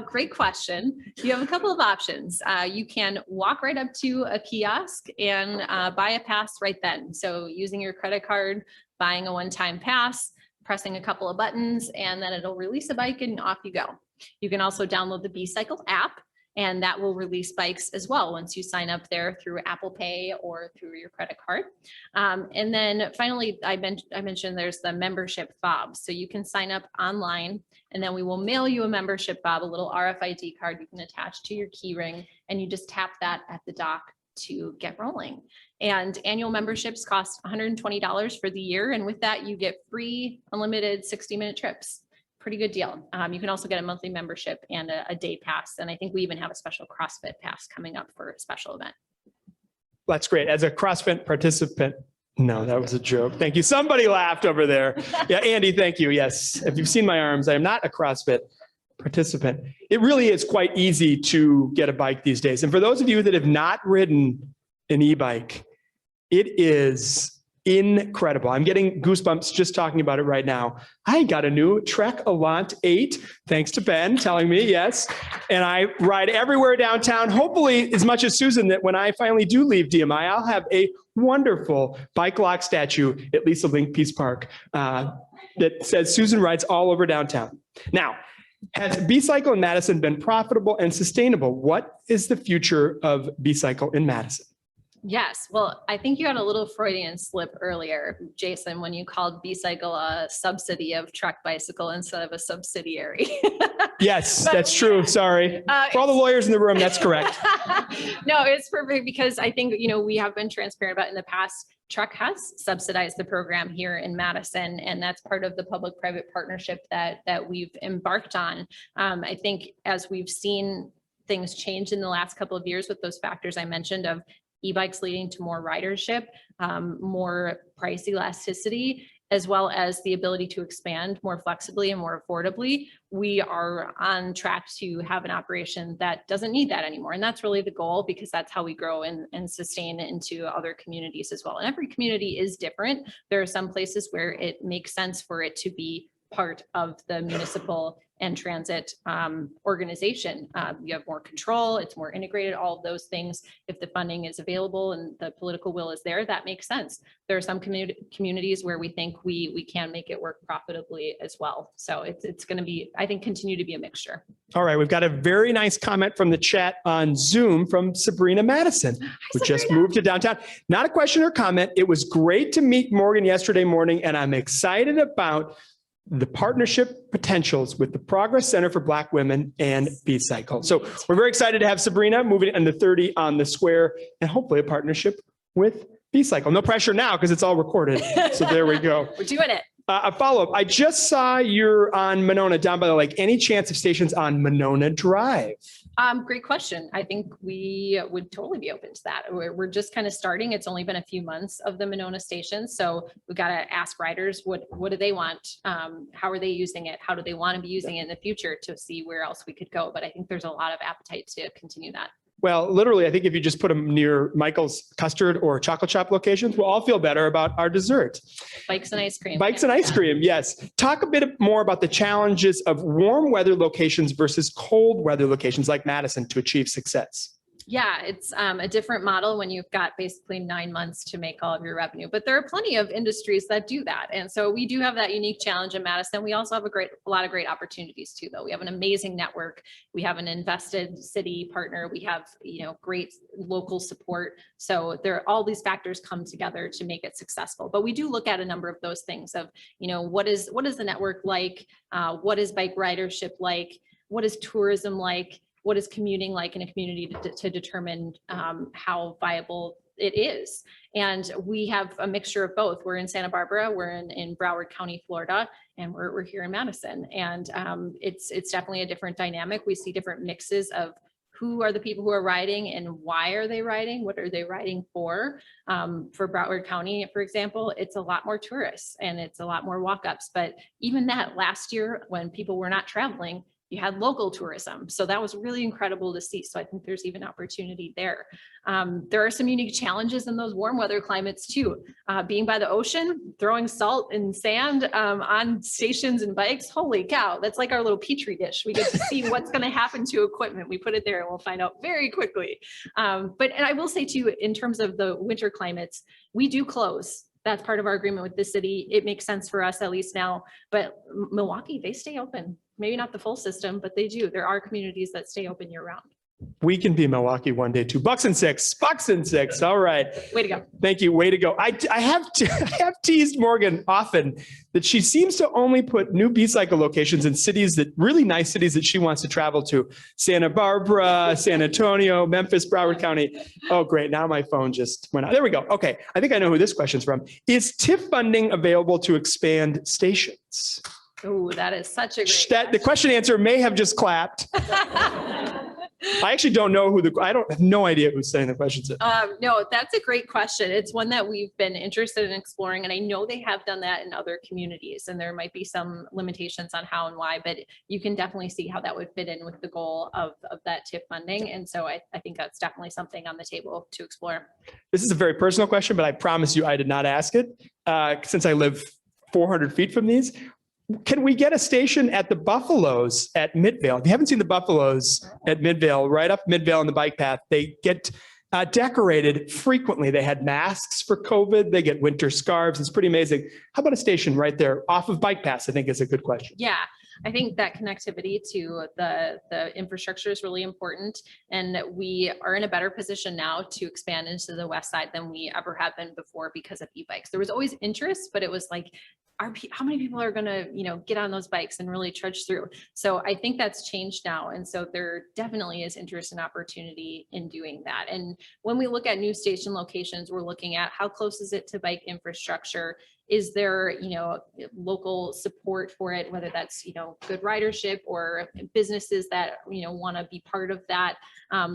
Great question. You have a couple of options. You can walk right up to a kiosk and buy a pass right then. So using your credit card, buying a one-time pass, pressing a couple of buttons, and then it'll release a bike and off you go. You can also download the BCYCLE app, and that will release bikes as well once you sign up there through Apple Pay or through your credit card. And then finally, I mentioned there's the membership fob. So you can sign up online, and then we will mail you a membership fob, a little RFID card you can attach to your key ring, and you just tap that at the dock to get rolling. And annual memberships cost $120 for the year. And with that, you get free unlimited 60-minute trips. Pretty good deal. You can also get a monthly membership and a day pass. And I think we even have a special CrossFit pass coming up for a special event. That's great. As a CrossFit participant, no, that was a joke. Thank you. Somebody laughed over there. Yeah, Andy, thank you. Yes. If you've seen my arms, I am not a CrossFit participant. It really is quite easy to get a bike these days. And for those of you that have not ridden an e-bike, it is incredible. I'm getting goosebumps just talking about it right now. I got a new Trek Elant 8, thanks to Ben telling me, yes. And I ride everywhere downtown, hopefully as much as Susan, that when I finally do leave DMI, I'll have a wonderful bike lock statue at Lisa Link Peace Park that says Susan rides all over downtown. Now, has B-Cycle in Madison been profitable and sustainable? What is the future of B-Cycle in Madison? Yes, well, I think you had a little Freudian slip earlier, Jason, when you called B-Cycle a subsidy of Truck Bicycle instead of a subsidiary. Yes, But that's true. Sorry. For all the lawyers in the room, that's correct. No, it's perfect because I think, we have been transparent about in the past, Truck has subsidized the program here in Madison, and that's part of the public-private partnership that we've embarked on. I think as we've seen things change in the last couple of years with those factors I mentioned of e-bikes leading to more ridership, more price elasticity, as well as the ability to expand more flexibly and more affordably, we are on track to have an operation that doesn't need that anymore. And that's really the goal, because that's how we grow and sustain into other communities as well. And every community is different. There are some places where it makes sense for it to be part of the municipal and transit organization. You have more control, it's more integrated, all of those things. If the funding is available and the political will is there, that makes sense. There are some communities where we think we can make it work profitably as well. So it's going to be, I think, continue to be a mixture. All right, we've got a very nice comment from the chat on Zoom from Sabrina Madison, who just moved to downtown. Not a question or comment. It was great to meet Morgan yesterday morning, and I'm excited about the partnership potentials with the Progress Center for Black Women and B-Cycle. So we're very excited to have Sabrina moving into 30 on the square, and hopefully a partnership with B-Cycle. No pressure now because it's all recorded. So there we go. We're doing it. A follow-up. I just saw you're on Monona down by the lake. Any chance of stations on Monona Drive? Great question. I think we would totally be open to that. We're just kind of starting. It's only been a few months of the Monona station. So we've got to ask riders, what do they want? How are they using it? How do they want to be using it in the future to see where else we could go? But I think there's a lot of appetite to continue that. Well, literally, I think if you just put them near Michael's custard or chocolate shop locations, we'll all feel better about our dessert. Bikes and ice cream. Bikes and ice cream, yes. Talk a bit more about the challenges of warm weather locations versus cold weather locations like Madison to achieve success. Yeah, it's a different model when you've got basically 9 months to make all of your revenue, but there are plenty of industries that do that. And so we do have that unique challenge in Madison. We also have a lot of great opportunities too, though. We have an amazing network. We have an invested city partner. We have, great local support. So all these factors come together to make it successful. But we do look at a number of those things of, what is the network like? What is bike ridership like? What is tourism like? What is commuting like in a community to determine how viable it is. And we have a mixture of both. We're in Santa Barbara, we're in Broward County, Florida, and we're here in Madison. And it's definitely a different dynamic. We see different mixes of who are the people who are riding and why are they riding? What are they riding for? For Broward County, for example, it's a lot more tourists and it's a lot more walk-ups. But even that last year when people were not traveling, you had local tourism. So that was really incredible to see. So I think there's even opportunity there. There are some unique challenges in those warm weather climates too. Being by the ocean, throwing salt and sand on stations and bikes, holy cow, that's like our little petri dish. We get to see what's gonna happen to equipment. We put it there and we'll find out very quickly. And I will say too, in terms of the winter climates, we do close. That's part of our agreement with the city. It makes sense for us at least now, but Milwaukee, they stay open. Maybe not the full system, but they do. There are communities that stay open year round. We can be Milwaukee one day too. Bucks and six. All right. Way to go. Thank you. Way to go. I have teased Morgan often that she seems to only put new B-Cycle locations in cities really nice cities that she wants to travel to. Santa Barbara, San Antonio, Memphis, Broward County. Oh, great. Now my phone just went out. There we go. Okay. I think I know who this question's from. Is TIF funding available to expand stations? Oh, that is such a great The question answer may have just clapped. I actually don't know I have no idea who's saying the questions. No, that's a great question. It's one that we've been interested in exploring, and I know they have done that in other communities, and there might be some limitations on how and why, but you can definitely see how that would fit in with the goal of that TIF funding. And so I think that's definitely something on the table to explore. This is a very personal question, but I promise you I did not ask it since I live 400 feet from these. Can we get a station at the Buffaloes at Midvale? If you haven't seen the Buffaloes at Midvale, right up Midvale on the bike path, they get decorated frequently. They had masks for COVID. They get winter scarves. It's pretty amazing. How about a station right there off of bike paths? I think is a good question. Yeah. I think that connectivity to the infrastructure is really important. And we are in a better position now to expand into the west side than we ever have been before because of e-bikes. There was always interest, but it was like, how many people are going to, get on those bikes and really trudge through? So I think that's changed now. And so there definitely is interest and opportunity in doing that. And when we look at new station locations, we're looking at how close is it to bike infrastructure? Is there, local support for it, whether that's, good ridership or businesses that, want to be part of that.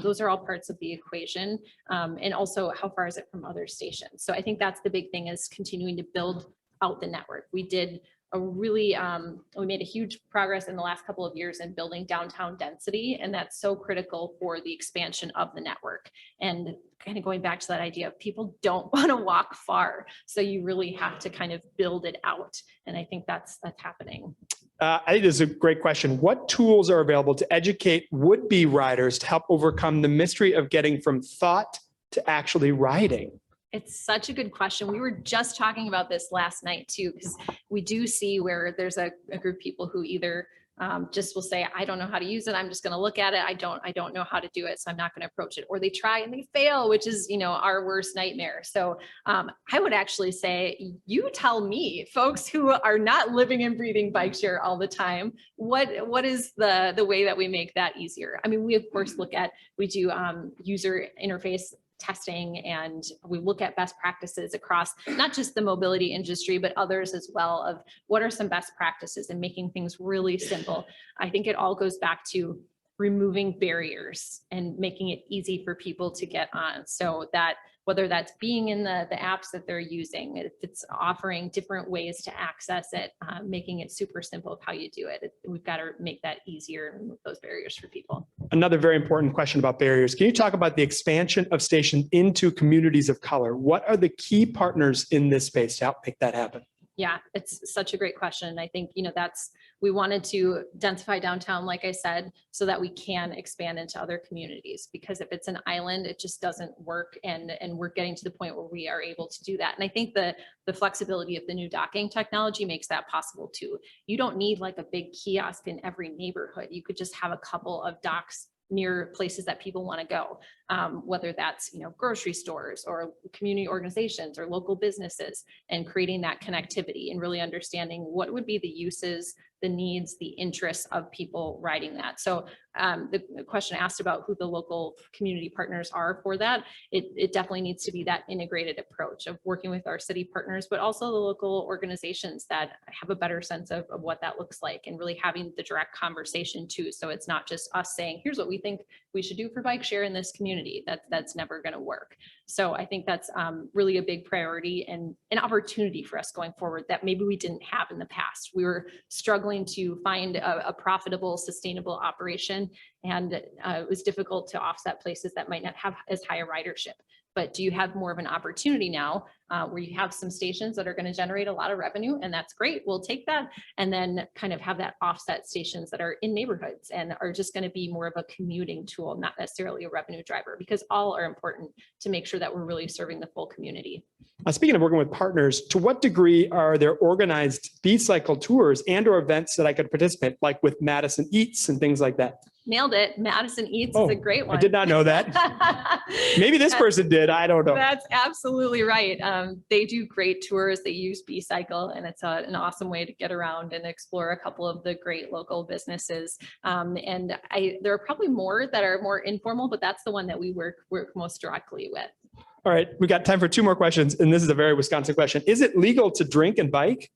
Those are all parts of the equation. And also how far is it from other stations? So I think that's the big thing, is continuing to build out the network. We did a really, we made a huge progress in the last couple of years in building downtown density. And that's so critical for the expansion of the network. And kind of going back to that idea of people don't want to walk far. So you really have to kind of build it out. And I think that's happening. I think this is a great question. What tools are available to educate would-be riders to help overcome the mystery of getting from thought to actually riding? It's such a good question. We were just talking about this last night too, because we do see where there's a group of people who either just will say, I don't know how to use it. I'm just going to look at it. I don't know how to do it, so I'm not going to approach it. Or they try and they fail, which is, our worst nightmare. So I would actually say, you tell me, folks who are not living and breathing bike share all the time, what is the way that we make that easier? I mean, we of course we do user interface testing, and we look at best practices across not just the mobility industry, but others as well, of what are some best practices and making things really simple. I think it all goes back to removing barriers and making it easy for people to get on. So that whether that's being in the apps that they're using, if it's offering different ways to access it, making it super simple of how you do it. We've got to make that easier and remove those barriers for people. Another very important question about barriers. Can you talk about the expansion of stations into communities of color? What are the key partners in this space to help make that happen? Yeah, it's such a great question. I think, we wanted to densify downtown, like I said, so that we can expand into other communities, because if it's an island, it just doesn't work. And we're getting to the point where we are able to do that. And I think the flexibility of the new docking technology makes that possible too. You don't need like a big kiosk in every neighborhood. You could just have a couple of docks near places that people want to go, whether that's, grocery stores or community organizations or local businesses, and creating that connectivity and really understanding what would be the uses, the needs, the interests of people riding that. So the question asked about who the local community partners are for that, it definitely needs to be that integrated approach of working with our city partners, but also the local organizations that have a better sense of what that looks like, and really having the direct conversation too. So it's not just us saying, here's what we think we should do for bike share in this community. That's never going to work. So I think that's really a big priority and an opportunity for us going forward that maybe we didn't have in the past. We were struggling to find a profitable, sustainable operation, and it was difficult to offset places that might not have as high a ridership. But do you have more of an opportunity now where you have some stations that are going to generate a lot of revenue, and that's great, we'll take that, and then kind of have that offset stations that are in neighborhoods and are just going to be more of a commuting tool, not necessarily a revenue driver, because all are important to make sure that we're really serving the full community. Speaking of working with partners, to what degree are there organized B-cycle tours and or events that I could participate, like with Madison Eats and things like that? Nailed it. Madison Eats is a great one. I did not know that. Maybe this person did. I don't know. That's absolutely right. They do great tours. They use B-Cycle, and it's an awesome way to get around and explore a couple of the great local businesses. And there are probably more that are more informal, but that's the one that we work most directly with. All right, we got time for two more questions, and this is a very Wisconsin question. Is it legal to drink and bike?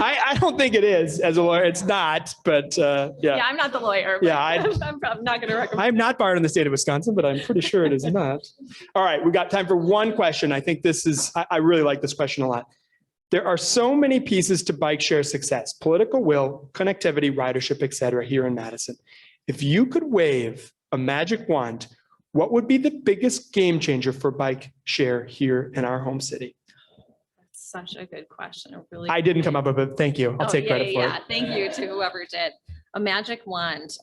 I don't think it is. As a lawyer, it's not, but yeah. Yeah, I'm not the lawyer. But Yeah, I'm probably not going to recommend. I'm not barred in the state of Wisconsin, but I'm pretty sure it is not. All right, we got time for one question. I think this is, I really like this question a lot. There are so many pieces to bike share success: political will, connectivity, ridership, et cetera, here in Madison. If you could wave a magic wand, what would be the biggest game changer for bike share here in our home city? Such a good question. I didn't come up with it. Thank you. I'll take credit for it. Thank you to whoever did. A magic wand.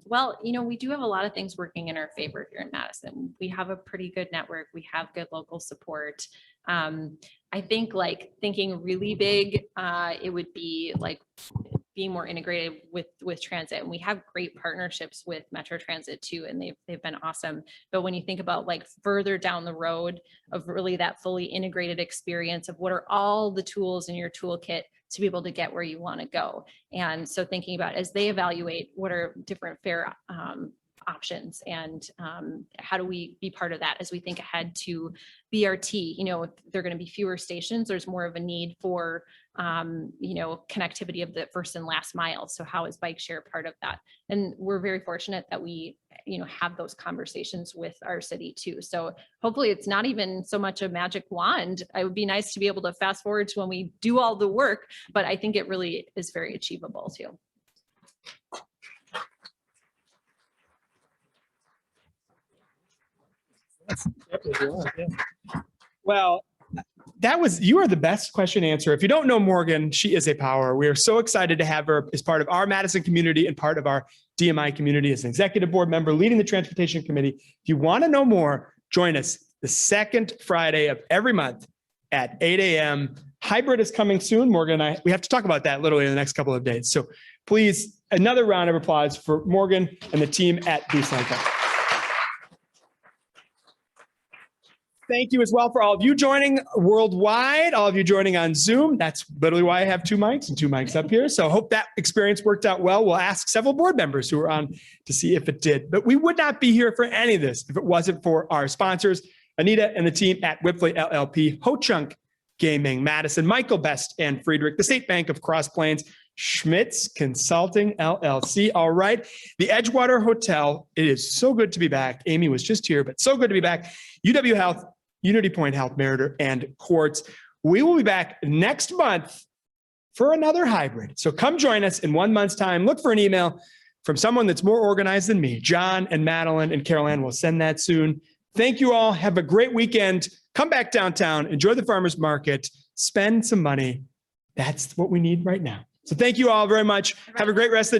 Well, we do have a lot of things working in our favor here in Madison. We have a pretty good network. We have good local support. I think, like, thinking really big, it would be like being more integrated with transit. And we have great partnerships with Metro Transit too, and they've been awesome. But when you think about like further down the road of really that fully integrated experience of what are all the tools in your toolkit to be able to get where you want to go. And so thinking about as they evaluate what are different fare options and how do we be part of that as we think ahead to BRT, you know, if there are going to be fewer stations, there's more of a need for, you know, connectivity of the first and last mile. So how is bike share part of that? And we're very fortunate that we, you know, have those conversations with our city too. So hopefully it's not even so much a magic wand. It would be nice to be able to fast forward to when we do all the work, but I think it really is very achievable too. Well, you are the best question answer. If you don't know Morgan, she is a power. We are so excited to have her as part of our Madison community and part of our DMI community as an executive board member leading the transportation committee. If you want to know more, join us the second Friday of every month at 8 a.m. Hybrid is coming soon. Morgan and we have to talk about that literally in the next couple of days. So please, another round of applause for Morgan and the team at BCYCLE. Thank you as well for all of you joining worldwide, all of you joining on Zoom. That's literally why I have two mics and two mics up here. So I hope that experience worked out well. We'll ask several board members who are on to see if it did. But we would not be here for any of this if it wasn't for our sponsors, Anita and the team at Whipley LLP, Ho-Chunk Gaming, Madison, Michael Best and Friedrich, the State Bank of Cross Plains, Schmitz Consulting LLC. All right. The Edgewater Hotel. It is so good to be back. Amy was just here, but so good to be back. UW Health, Unity Point Health, Meritor, and Quartz. We will be back next month for another hybrid. So come join us in 1 month's time. Look for an email from someone that's more organized than me. John and Madeline and Carol Ann will send that soon. Thank you all. Have a great weekend. Come back downtown. Enjoy the farmers market. Spend some money. That's what we need right now. So thank you all very much. Have a great rest of the day.